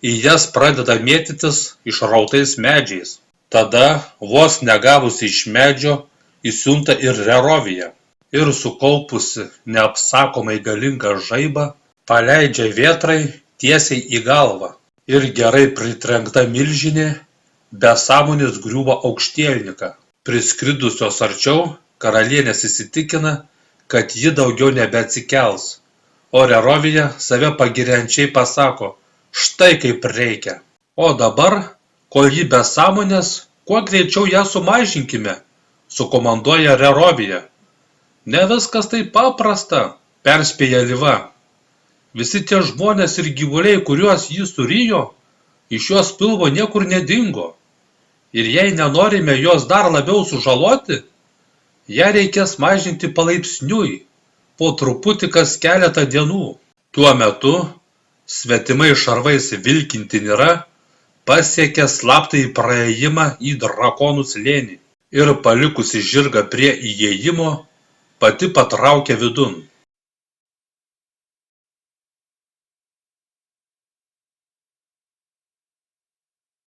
į jas pradeda mėtytis išrautais medžiais. Tada, vos negavusi iš medžio, įsiunta ir Rerovija. Ir sukaupusi neapsakomai galingą žaibą, paleidžia vėtrai tiesiai į galvą. Ir gerai pritrenkta milžinė be sąmonės griūva aukštielniką. Priskridusios arčiau, karalienės įsitikina, kad ji daugiau nebeatsikels, o Rerovija save pagiriančiai pasako: štai kaip reikia. O dabar, kol ji be sąmonės, kuo greičiau ją sumažinkime, sukomanduoja Rerovija. Ne viskas taip paprasta, perspėja Liva. Visi tie žmonės ir gyvuliai, kuriuos ji surijo, iš jos pilvo niekur nedingo. Ir jei nenorime jos dar labiau sužaloti, ją reikės mažinti palaipsniui, po truputį kas keletą dienų. Tuo metu svetimai šarvais vilkinti Nira pasiekė slaptąjį praėjimą į drakonų slėnį ir palikusi žirgą prie įėjimo, pati patraukė vidun.